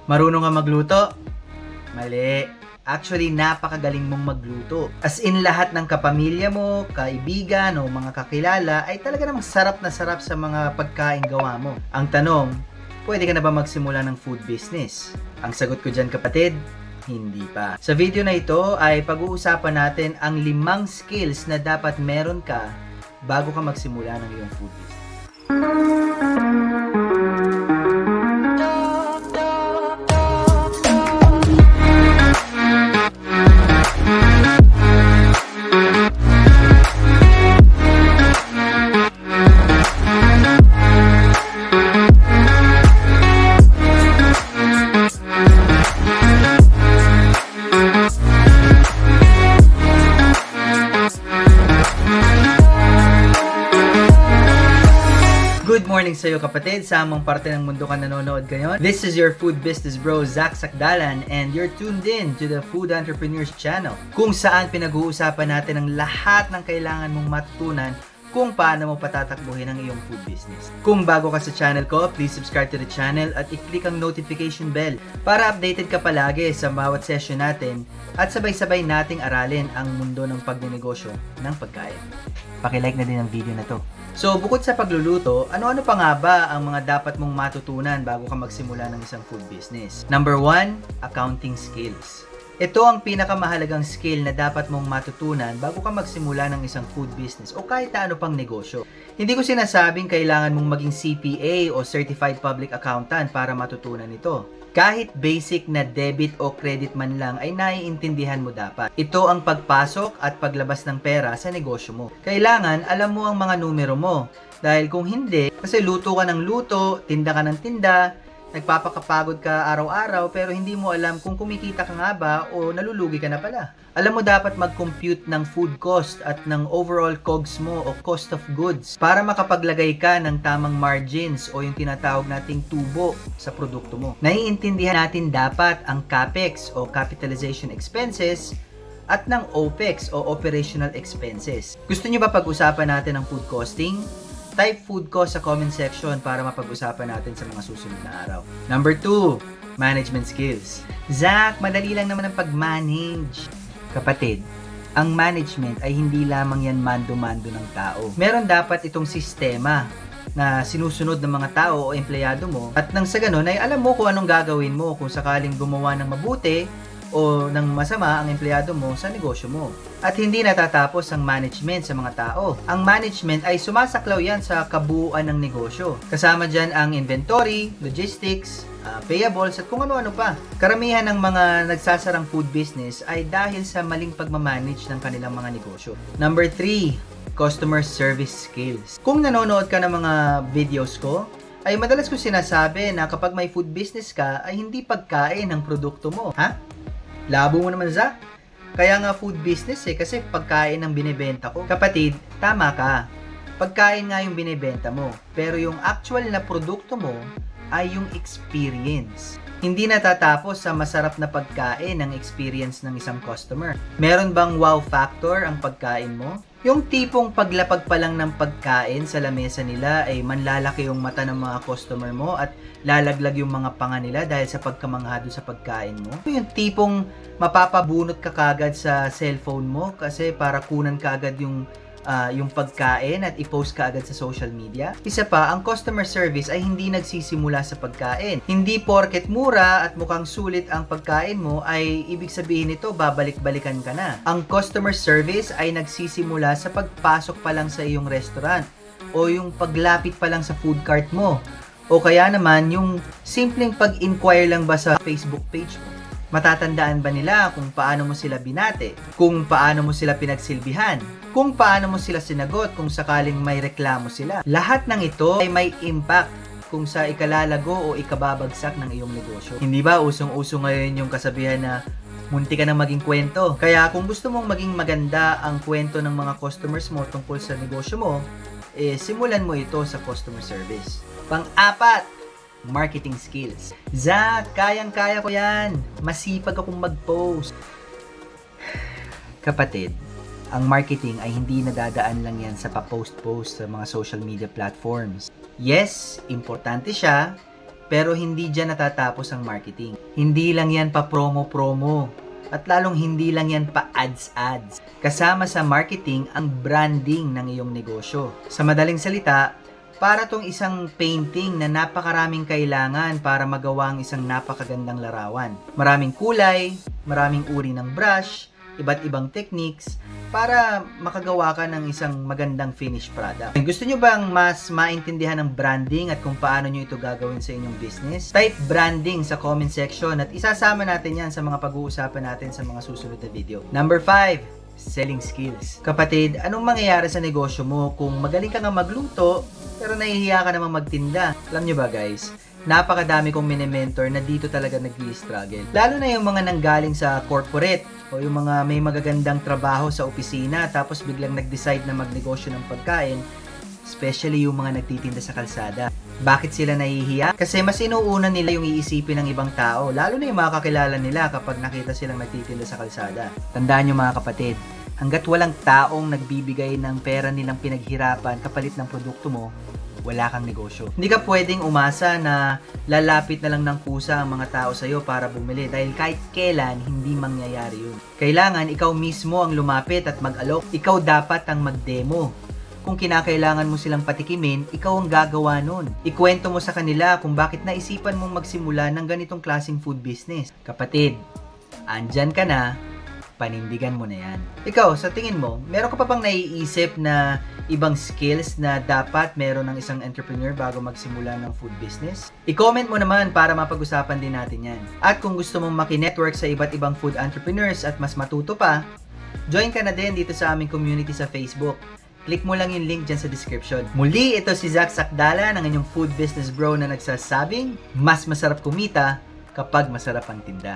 Marunong ka magluto? Mali. Actually, napakagaling mong magluto. As in, lahat ng kapamilya mo, kaibigan o mga kakilala ay talaga namang sarap na sarap sa mga pagkain gawa mo. Ang tanong, pwede ka na ba magsimula ng food business? Ang sagot ko dyan, kapatid, hindi pa. Sa video na ito ay pag-uusapan natin ang 5 skills na dapat meron ka bago ka magsimula ng iyong food business. Good morning sa iyo, kapatid, sa among parte ng mundo ka nanonood ngayon. This is your food business bro, Zach Sakdalan, and you're tuned in to the Food Entrepreneurs Channel, kung saan pinag-uusapan natin ang lahat ng kailangan mong matutunan kung paano mo patatakbuhin ang iyong food business. Kung bago ka sa channel ko, please subscribe to the channel at i-click ang notification bell para updated ka palagi sa bawat session natin at sabay-sabay nating aralin ang mundo ng pagnenegosyo ng pagkain. Paki-like na din ang video na to. So, bukod sa pagluluto, ano-ano pa nga ba ang mga dapat mong matutunan bago ka magsimula ng isang food business? Number 1, accounting skills. Ito ang pinakamahalagang skill na dapat mong matutunan bago ka magsimula ng isang food business o kahit ano pang negosyo. Hindi ko sinasabing kailangan mong maging CPA o Certified Public Accountant para matutunan ito. Kahit basic na debit o credit man lang ay naiintindihan mo dapat. Ito ang pagpasok at paglabas ng pera sa negosyo mo. Kailangan alam mo ang mga numero mo. Dahil kung hindi, kasi luto ka ng luto, tinda ka ng tinda, nagpapakapagod ka araw-araw pero hindi mo alam kung kumikita ka nga ba o nalulugi ka na pala. Alam mo dapat mag-compute ng food cost at ng overall COGS mo o cost of goods para makapaglagay ka ng tamang margins o yung tinatawag nating tubo sa produkto mo. Naiintindihan natin dapat ang CAPEX o capitalization expenses at ng OPEX o operational expenses. Gusto niyo ba pag-usapan natin ang food costing? Type food cost sa comment section para mapag-usapan natin sa mga susunod na araw. Number 2, management skills. Zach, madali lang naman ang pag-manage. Kapatid, ang management ay hindi lamang yan mando-mando ng tao. Meron dapat itong sistema na sinusunod ng mga tao o empleyado mo at nang sa ganun ay alam mo kung anong gagawin mo kung sakaling gumawa ng mabuti o ng masama ang empleyado mo sa negosyo mo. At hindi natatapos ang management sa mga tao. Ang management ay sumasaklaw yan sa kabuuan ng negosyo. Kasama dyan ang inventory, logistics, payables at kung ano-ano pa. Karamihan ng mga nagsasarang food business ay dahil sa maling pagmamanage ng kanilang mga negosyo. Number 3, customer service skills. Kung nanonood ka ng mga videos ko, ay madalas ko sinasabi na kapag may food business ka, ay hindi pagkain ang produkto mo. Ha? Labo mo naman, Zach. Kaya nga food business kasi pagkain ang binibenta ko. Kapatid, tama ka. Pagkain nga yung binibenta mo. Pero yung actual na produkto mo ay yung experience. Hindi natatapos sa masarap na pagkain ang experience ng isang customer. Meron bang wow factor ang pagkain mo? Yung tipong paglapag pa lang ng pagkain sa lamesa nila ay manlalaki yung mata ng mga customer mo at lalaglag yung mga panga nila dahil sa pagkamangha doon sa pagkain mo. Yung tipong mapapabunot ka kagad sa cellphone mo kasi para kunan ka agad yung pagkain at i-post ka agad sa social media. Isa pa, ang customer service ay hindi nagsisimula sa pagkain. Hindi porket mura at mukhang sulit ang pagkain mo ay ibig sabihin nito babalik-balikan ka na. Ang customer service ay nagsisimula sa pagpasok pa lang sa iyong restaurant o yung paglapit pa lang sa food cart mo. O kaya naman yung simpleng pag-inquire lang ba sa Facebook page mo. Matatandaan ba nila kung paano mo sila binate? Kung paano mo sila pinagsilbihan? Kung paano mo sila sinagot kung sakaling may reklamo sila? Lahat ng ito ay may impact kung sa ikalalago o ikababagsak ng iyong negosyo. Hindi ba usong-uso ngayon yung kasabihan na munti ka na maging kwento? Kaya kung gusto mong maging maganda ang kwento ng mga customers mo tungkol sa negosyo mo, simulan mo ito sa customer service. Pang-apat, marketing skills. Zach, kayang-kaya ko yan. Masipag akong mag-post. Kapatid, ang marketing ay hindi nadadaan lang yan sa pa-post-post sa mga social media platforms. Yes, importante siya, Pero hindi dyan natatapos ang marketing. Hindi lang yan pa promo-promo. At lalong hindi lang yan pa ads-ads. Kasama sa marketing ang branding ng iyong negosyo. Sa madaling salita, para tong isang painting na napakaraming kailangan para magawa ang isang napakagandang larawan. Maraming kulay, maraming uri ng brush, iba't ibang techniques para makagawa ka ng isang magandang finished product. Gusto nyo bang mas maintindihan ang branding at kung paano nyo ito gagawin sa inyong business? Type branding sa comment section at isasama natin yan sa mga pag-uusapan natin sa mga susunod na video. Number 5. Selling skills. Kapatid, anong mangyayari sa negosyo mo kung magaling ka nga magluto pero nahihiya ka namang magtinda? Alam nyo ba guys, napakadami kong mini-mentor na dito talaga nag-i-struggle. Lalo na yung mga nanggaling sa corporate o yung mga may magagandang trabaho sa opisina tapos biglang nag-decide na magnegosyo ng pagkain, especially yung mga nagtitinda sa kalsada. Bakit sila nahihiya? Kasi mas inuuna nila yung iisipin ng ibang tao, lalo na yung mga kakilala nila kapag nakita silang nagtitinda sa kalsada. Tandaan nyo mga kapatid, hanggat walang taong nagbibigay ng pera nilang pinaghirapan kapalit ng produkto mo, wala kang negosyo. Hindi ka pwedeng umasa na lalapit na lang ng kusa ang mga tao sa'yo para bumili dahil kahit kailan hindi mangyayari yun. Kailangan ikaw mismo ang lumapit at mag-alok. Ikaw dapat ang mag-demo. Kung kinakailangan mo silang patikimin, ikaw ang gagawa nun. Ikwento mo sa kanila kung bakit naisipan mong magsimula ng ganitong klaseng food business. Kapatid, andyan ka na, panindigan mo na yan. Ikaw, sa tingin mo, meron ka pa bang naiisip na ibang skills na dapat meron ng isang entrepreneur bago magsimula ng food business? I-comment mo naman para mapag-usapan din natin yan. At kung gusto mong maki-network sa iba't ibang food entrepreneurs at mas matuto pa, join ka na din dito sa aming community sa Facebook. Click mo lang yung link dyan sa description. Muli, ito si Zach Sakdalan, ang inyong food business bro na nagsasabing, mas masarap kumita kapag masarap ang tinda.